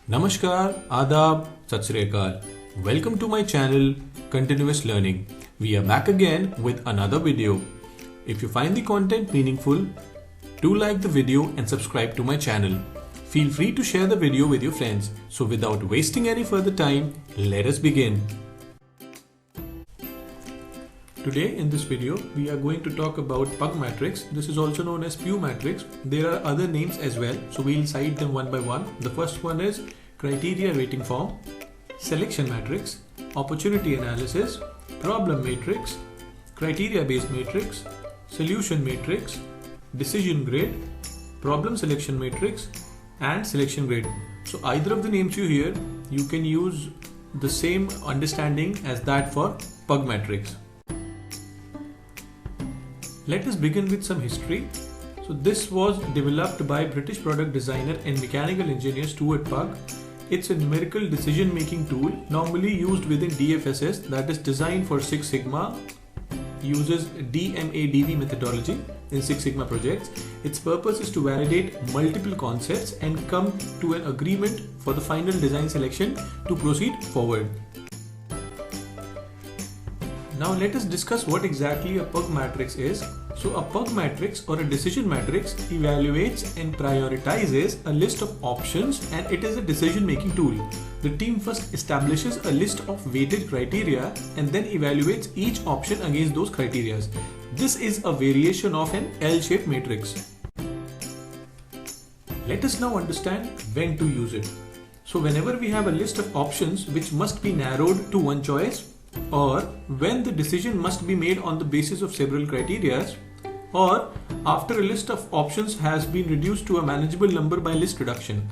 Namaskar, Adab, Sat Sri Akal. Welcome to my channel, Continuous Learning. We are back again with another video. If you find the content meaningful, do like the video and subscribe to my channel. Feel free to share the video with your friends. So without wasting any further time, let us begin. Today in this video, we are going to talk about Pug matrix. This is also known as Pew matrix. There are other names as well, so we'll cite them one by one. The first one is criteria rating form, selection matrix, opportunity analysis, problem matrix, criteria based matrix, solution matrix, decision grid, problem selection matrix, and selection grid. So either of the names you hear, you can use the same understanding as that for Pug matrix. Let us begin with some history. So this was developed by British product designer and mechanical engineer Stuart Pugh. It's a numerical decision making tool normally used within DFSS, that is designed for Six Sigma, uses DMADV methodology in Six Sigma projects. Its purpose is to validate multiple concepts and come to an agreement for the final design selection to proceed forward. Now let us discuss what exactly a Pugh matrix is. So a Pugh matrix or a decision matrix evaluates and prioritizes a list of options, and it is a decision making tool. The team first establishes a list of weighted criteria and then evaluates each option against those criteria. This is a variation of an L-shaped matrix. Let us now understand when to use it. So whenever we have a list of options which must be narrowed to one choice, or when the decision must be made on the basis of several criteria, or after a list of options has been reduced to a manageable number by list reduction.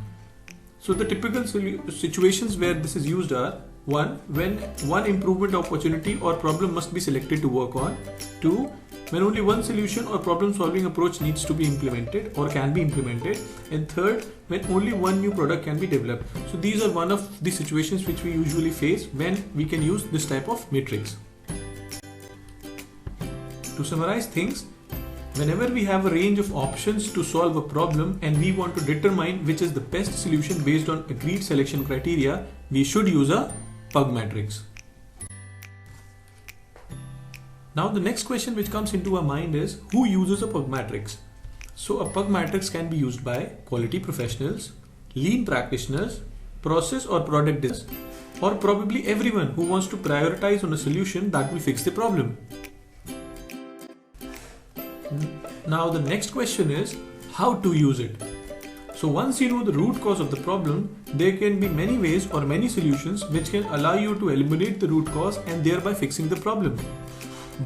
So the typical situations where this is used are: 1. When one improvement opportunity or problem must be selected to work on. 2. When only one solution or problem solving approach needs to be implemented or can be implemented. And 3rd, when only one new product can be developed. So these are one of the situations which we usually face when we can use this type of matrix. To summarize things, whenever we have a range of options to solve a problem and we want to determine which is the best solution based on agreed selection criteria, we should use a Pugh matrix. Now the next question which comes into our mind is, who uses a Pugh matrix? So a Pugh matrix can be used by quality professionals, lean practitioners, process or product designers, or probably everyone who wants to prioritize on a solution that will fix the problem. Now the next question is, how to use it? So once you know the root cause of the problem, there can be many ways or many solutions which can allow you to eliminate the root cause and thereby fixing the problem.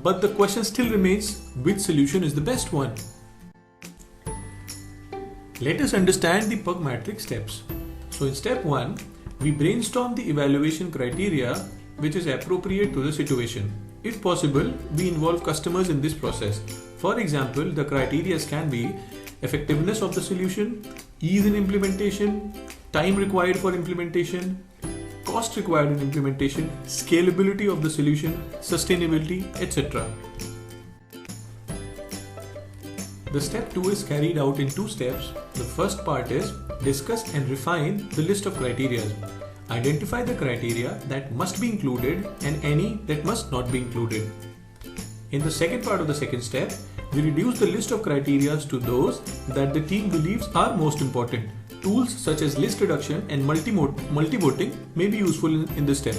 But the question still remains, which solution is the best one? Let us understand the Pugh matrix steps. So in step 1, we brainstorm the evaluation criteria which is appropriate to the situation. If possible, we involve customers in this process. For example, the criteria can be effectiveness of the solution, ease in implementation, time required for implementation, cost required in implementation, scalability of the solution, sustainability, etc. The step 2 is carried out in 2 steps. The first part is discuss and refine the list of criteria. Identify the criteria that must be included and any that must not be included. In the second part of the second step, we reduce the list of criteria to those that the team believes are most important. Tools such as list reduction and multi-voting may be useful in this step.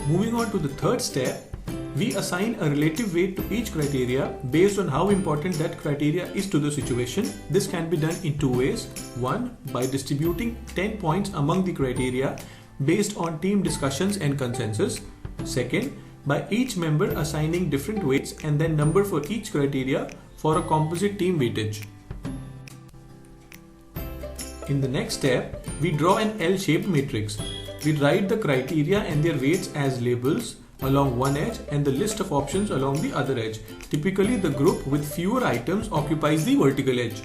Moving on to the third step, we assign a relative weight to each criteria based on how important that criteria is to the situation. This can be done in 2 ways. 1. By distributing 10 points among the criteria based on team discussions and consensus. 2nd, by each member assigning different weights and then number for each criteria for a composite team weightage. In the next step, we draw an L-shaped matrix. We write the criteria and their weights as labels along one edge and the list of options along the other edge. Typically, the group with fewer items occupies the vertical edge.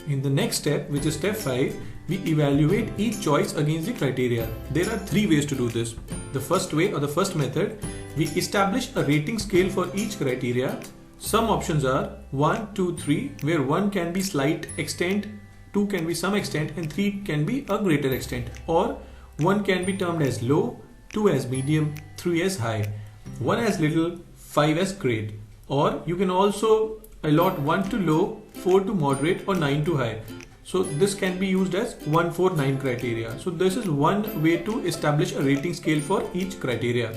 In the next step, which is step 5, we evaluate each choice against the criteria. There are 3 ways to do this. The first way or the first method, we establish a rating scale for each criteria. Some options are 1, 2, 3, where 1 can be slight extent, 2 can be some extent, and 3 can be a greater extent. Or 1 can be termed as low, 2 as medium, 3 as high, 1 as little, 5 as great. Or you can also allot 1 to low, 4 to moderate, or 9 to high. So this can be used as 1, 4, 9 criteria. So this is one way to establish a rating scale for each criteria.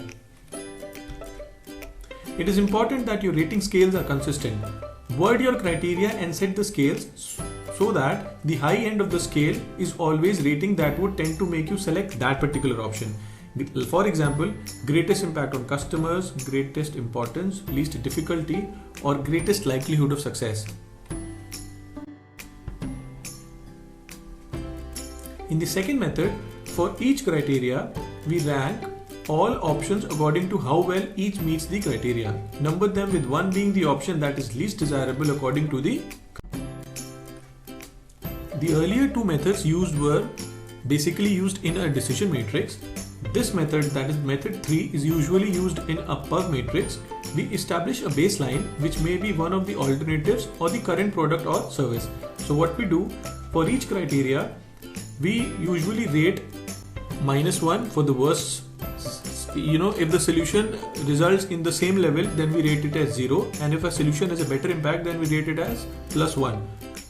It is important that your rating scales are consistent. Word your criteria and set the scales so that the high end of the scale is always rating that would tend to make you select that particular option. For example, greatest impact on customers, greatest importance, least difficulty, or greatest likelihood of success. In the second method, for each criteria, we rank all options according to how well each meets the criteria. Number them with 1 being the option that is least desirable according to the. The earlier two methods used were basically used in a decision matrix. This method, that is method 3, is usually used in a PUG matrix. We establish a baseline which may be one of the alternatives or the current product or service. So what we do for each criteria, we usually rate -1 for the worst. If the solution results in the same level, then we rate it as 0, and if a solution has a better impact, then we rate it as +1.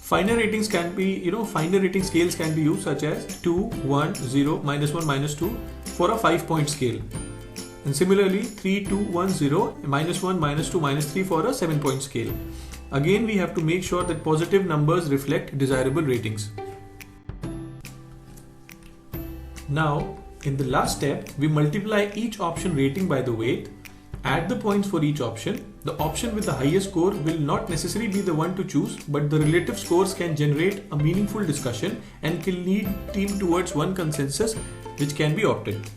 Finer ratings can be, finer rating scales can be used, such as 2, 1, 0, -1, -2 for a 5-point scale. And similarly 3, 2, 1, 0, -1, -2, -3 for a 7-point scale. Again, we have to make sure that positive numbers reflect desirable ratings. Now, in the last step, we multiply each option rating by the weight, add the points for each option. The option with the highest score will not necessarily be the one to choose, but the relative scores can generate a meaningful discussion and can lead team towards one consensus which can be opted.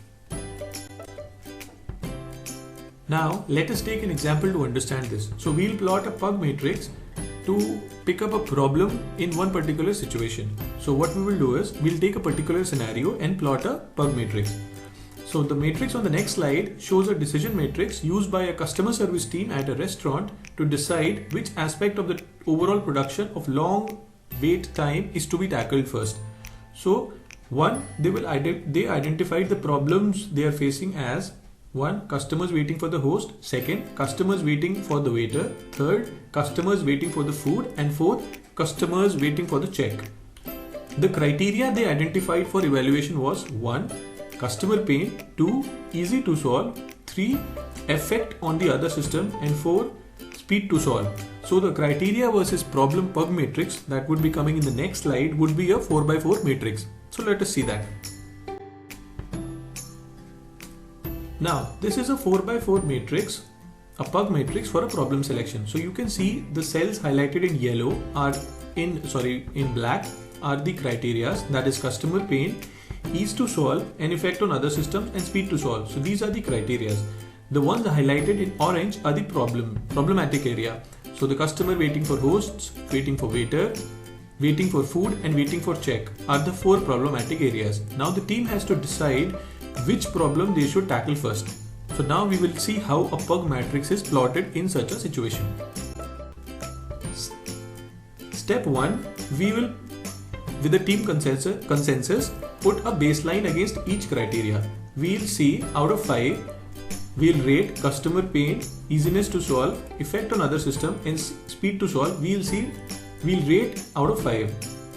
Now, let us take an example to understand this. So we'll plot a PUG matrix to pick up a problem in one particular situation. So what we will do is, we'll take a particular scenario and plot a PUG matrix. So the matrix on the next slide shows a decision matrix used by a customer service team at a restaurant to decide which aspect of the overall production of long wait time is to be tackled first. So one, they identified the problems they are facing as: 1. Customers waiting for the host. 2nd. Customers waiting for the waiter. 3rd. Customers waiting for the food. And 4th. Customers waiting for the check. The criteria they identified for evaluation was: 1. Customer pain. 2. Easy to solve. 3. Effect on the other system. And 4. Speed to solve. So the criteria versus problem PUG matrix that would be coming in the next slide would be a 4x4 matrix. So let us see that. Now, this is a 4x4 matrix, a PUG matrix for a problem selection. So you can see the cells highlighted in yellow are in black are the criteria, that is customer pain, ease to solve, and effect on other systems, and speed to solve. So these are the criteria. The ones highlighted in orange are the problematic area. So the customer waiting for hosts, waiting for waiter, waiting for food, and waiting for check are the 4 problematic areas. Now the team has to decide which problem they should tackle first. So now we will see how a PUG matrix is plotted in such a situation. Step 1, we will, with the team consensus, put a baseline against each criteria. We'll see out of 5, we'll rate customer pain, easiness to solve, effect on other system, and speed to solve. We'll rate out of 5.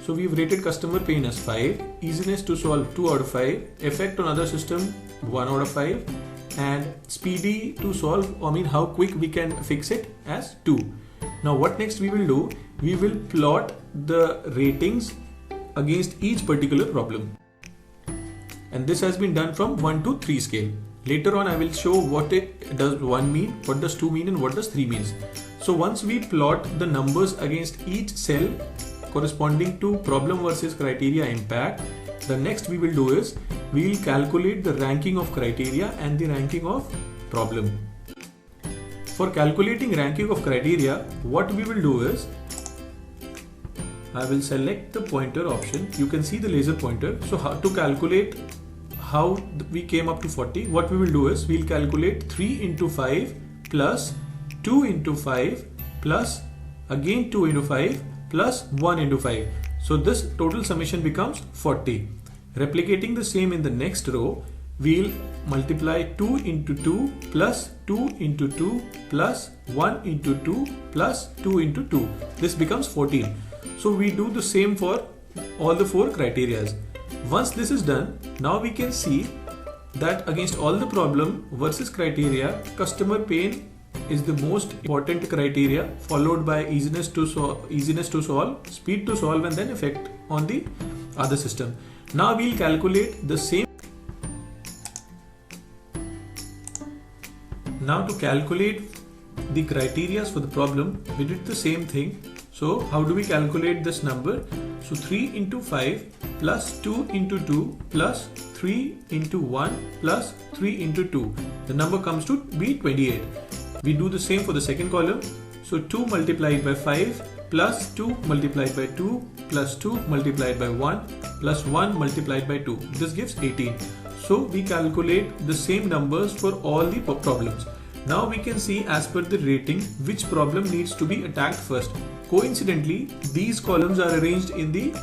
So we've rated customer pain as 5, easiness to solve 2 out of 5, effect on other system 1 out of 5, and speedy to solve, how quick we can fix it, as 2. Now what next we will do? We will plot the ratings against each particular problem. And this has been done from 1 to 3 scale. Later on I will show what it does 1 mean, what does 2 mean, and what does 3 means. So once we plot the numbers against each cell corresponding to problem versus criteria impact, the next we will do is, we will calculate the ranking of criteria and the ranking of problem. For calculating ranking of criteria, what we will do is, I will select the pointer option. You can see the laser pointer. So how to calculate how we came up to 40, what we will do is, we'll calculate 3 into 5 plus 2 into 5 plus again 2 into 5 plus 1 into 5. So this total summation becomes 40. Replicating the same in the next row, we'll multiply 2 into 2 plus 2 into 2 plus 1 into 2 plus 2 into 2. This becomes 14. So we do the same for all the 4 criterias. Once this is done, now we can see that against all the problem versus criteria, customer pain is the most important criteria, followed by easiness to solve, speed to solve, and then effect on the other system. Now we'll calculate the same. Now to calculate the criteria for the problem, we did the same thing. So how do we calculate this number? So 3 into 5 plus 2 into 2 plus 3 into 1 plus 3 into 2. The number comes to be 28. We do the same for the second column. So 2 multiplied by 5 plus 2 multiplied by 2 plus 2 multiplied by 1 plus 1 multiplied by 2. This gives 18. So we calculate the same numbers for all the problems. Now we can see as per the rating which problem needs to be attacked first. Coincidentally, these columns are arranged in the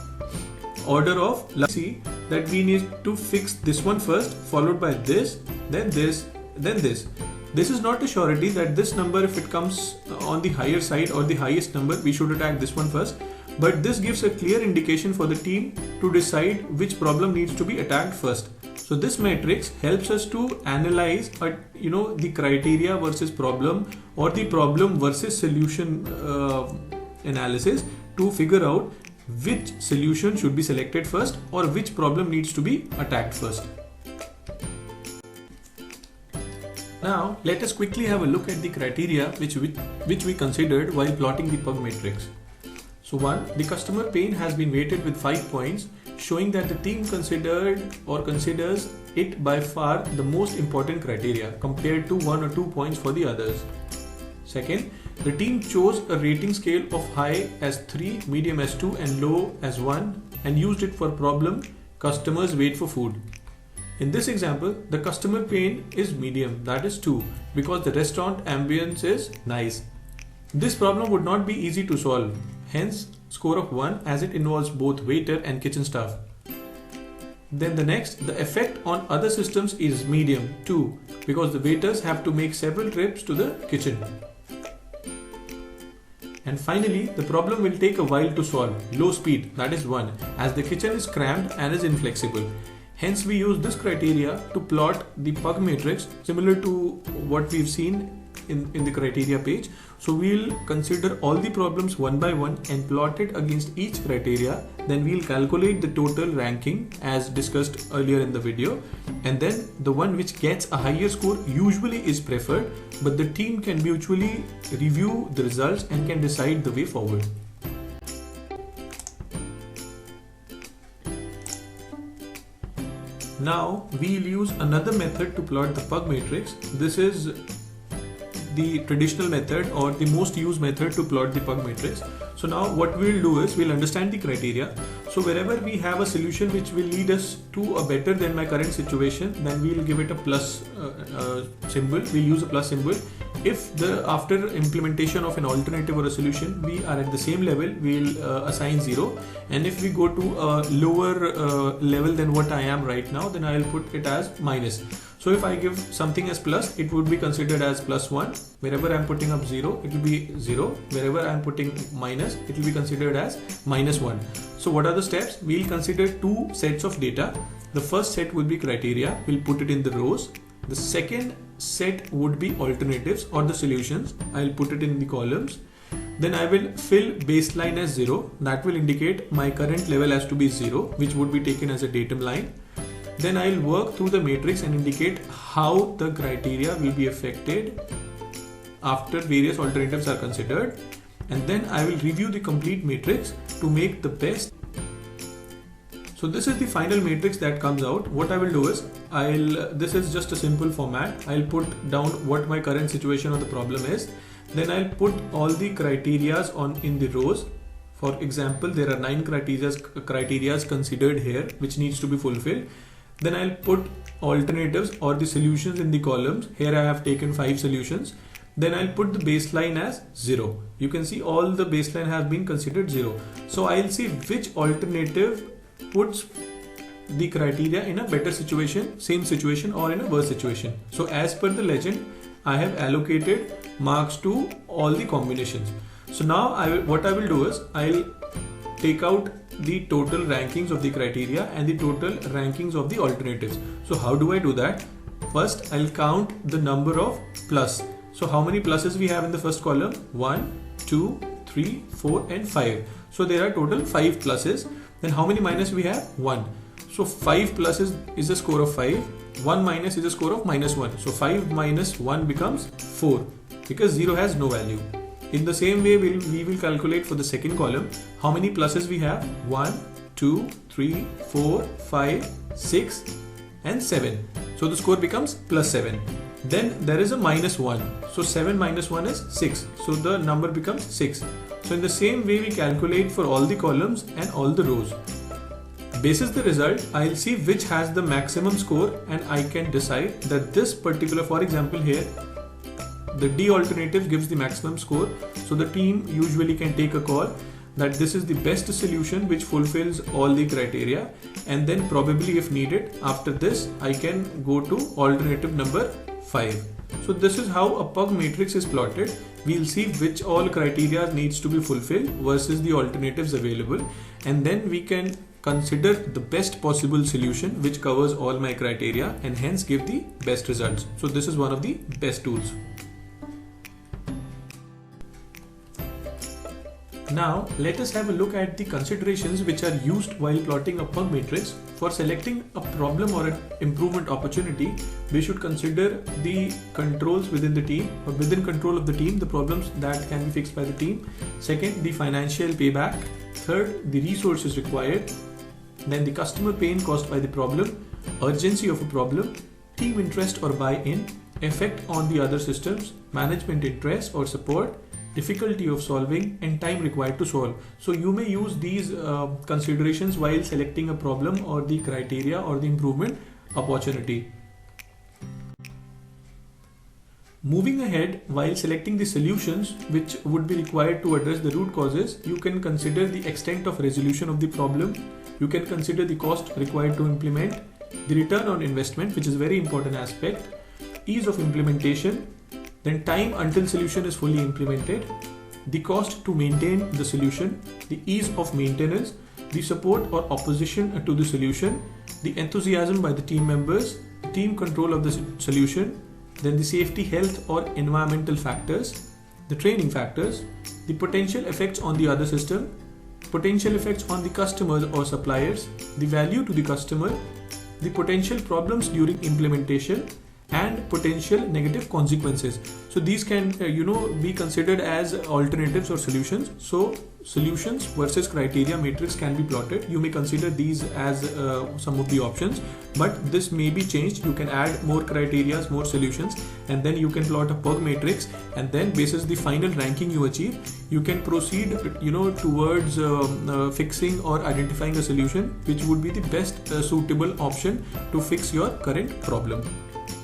order of, let's see that we need to fix this one first, followed by this, then this, then this. This is not a surety that this number, if it comes on the higher side or the highest number, we should attack this one first. But this gives a clear indication for the team to decide which problem needs to be attacked first. So this matrix helps us to analyze, the criteria versus problem or the problem versus solution analysis to figure out which solution should be selected first or which problem needs to be attacked first. Now let us quickly have a look at the criteria which we considered while plotting the pug matrix. So 1. The customer pain has been weighted with 5 points, showing that the team considered or considers it by far the most important criteria compared to 1 or 2 points for the others. Second, the team chose a rating scale of high as 3, medium as 2 and low as 1 and used it for problem customers wait for food. In this example, the customer pain is medium, that is 2, because the restaurant ambience is nice. This problem would not be easy to solve, hence score of 1 as it involves both waiter and kitchen staff. Then the next, the effect on other systems is medium, 2, because the waiters have to make several trips to the kitchen. And finally, the problem will take a while to solve, low speed, that is 1, as the kitchen is cramped and is inflexible. Hence we use this criteria to plot the pug matrix similar to what we've seen in the criteria page. So we'll consider all the problems one by one and plot it against each criteria. Then we'll calculate the total ranking as discussed earlier in the video. And then the one which gets a higher score usually is preferred, but the team can mutually review the results and can decide the way forward. Now we'll use another method to plot the pug matrix. This is the traditional method or the most used method to plot the pug matrix. So now what we'll do is we'll understand the criteria. So wherever we have a solution which will lead us to a better than my current situation, then we'll give it a plus symbol. We'll use a plus symbol. If after implementation of an alternative or a solution we are at the same level, we'll assign 0. And if we go to a lower level than what I am right now, then I'll put it as minus. So if I give something as plus, it would be considered as +1. Wherever I'm putting up 0, it will be 0. Wherever I'm putting minus, it will be considered as -1. So what are the steps? We'll consider 2 sets of data. The first set will be criteria. We'll put it in the rows. The second set would be alternatives or the solutions. I'll put it in the columns. Then I will fill baseline as 0. That will indicate my current level has to be 0, which would be taken as a datum line. Then I'll work through the matrix and indicate how the criteria will be affected after various alternatives are considered. And then I will review the complete matrix to make the best. So this is the final matrix that comes out. What I will do is, this is just a simple format. I'll put down what my current situation or the problem is. Then I'll put all the criterias in the rows. For example, there are 9 criterias considered here, which needs to be fulfilled. Then I'll put alternatives or the solutions in the columns. Here I have taken 5 solutions. then I'll put the baseline as 0. You can see all the baseline has been considered 0. So I'll see which alternative puts the criteria in a better situation, same situation, or in a worse situation. So as per the legend, I have allocated marks to all the combinations. So now what I will do is I'll take out the total rankings of the criteria and the total rankings of the alternatives. So how do I do that? First, I'll count the number of plus. So how many pluses we have in the first column? 1, 2, 3, 4 and 5. So there are total 5 pluses. Then how many minus we have? 1. So 5 pluses is a score of 5. 1 minus is a score of -1. So 5 minus 1 becomes 4 because 0 has no value. In the same way, we will calculate for the second column. How many pluses we have? 1, 2, 3, 4, 5, 6 and 7. So the score becomes +7. Then there is a -1. So 7 minus 1 is 6. So the number becomes 6. So in the same way, we calculate for all the columns and all the rows. Basis the result, I'll see which has the maximum score and I can decide that this particular, for example here, the D alternative gives the maximum score. So the team usually can take a call that this is the best solution which fulfills all the criteria, and then probably if needed after this I can go to alternative number 5. So this is how a PUG matrix is plotted. We'll see which all criteria needs to be fulfilled versus the alternatives available, and then we can consider the best possible solution which covers all my criteria and hence give the best results. So this is one of the best tools. Now let us have a look at the considerations which are used while plotting a PUG matrix. For selecting a problem or an improvement opportunity, we should consider the controls within the team, or within control of the team, the problems that can be fixed by the team. Second, the financial payback. Third, the resources required. Then the customer pain caused by the problem, urgency of a problem, team interest or buy-in, effect on the other systems, management interest or support, difficulty of solving, and time required to solve. So you may use these considerations while selecting a problem or the criteria or the improvement opportunity. Moving ahead, while selecting the solutions which would be required to address the root causes, you can consider the extent of resolution of the problem. You can consider the cost required to implement, the return on investment, which is a very important aspect, ease of implementation, then time until solution is fully implemented, the cost to maintain the solution, the ease of maintenance, the support or opposition to the solution, the enthusiasm by the team members, the team control of the solution, then the safety, health or environmental factors, the training factors, the potential effects on the other system, potential effects on the customers or suppliers, the value to the customer, the potential problems during implementation, and potential negative consequences. So these can be considered as alternatives or solutions. So solutions versus criteria matrix can be plotted. You may consider these as some of the options, but this may be changed. You can add more criteria, more solutions, and then you can plot a PUG matrix, and then basis the final ranking you achieve, you can proceed towards fixing or identifying a solution which would be the best suitable option to fix your current problem.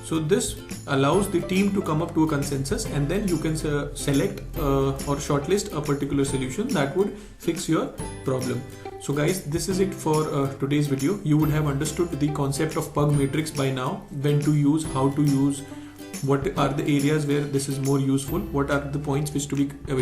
So this allows the team to come up to a consensus, and then you can select or shortlist a particular solution that would fix your problem. So guys, this is it for today's video. You would have understood the concept of PUG matrix by now, when to use, how to use, what are the areas where this is more useful, what are the points which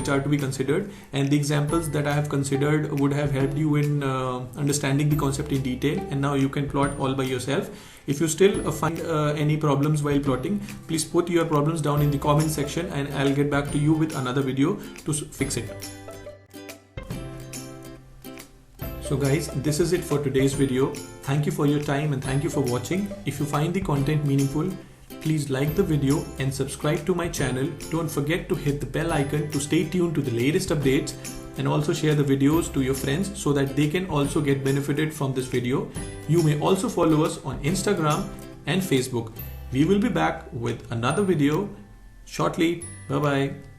are to be considered, and the examples that I have considered would have helped you in understanding the concept in detail, and now you can plot all by yourself. If you still find any problems while plotting, please put your problems down in the comment section and I'll get back to you with another video to fix it. So guys, this is it for today's video. Thank you for your time and thank you for watching. If you find the content meaningful, please like the video and subscribe to my channel. Don't forget to hit the bell icon to stay tuned to the latest updates, and also share the videos to your friends so that they can also get benefited from this video. You may also follow us on Instagram and Facebook. We will be back with another video shortly. Bye bye.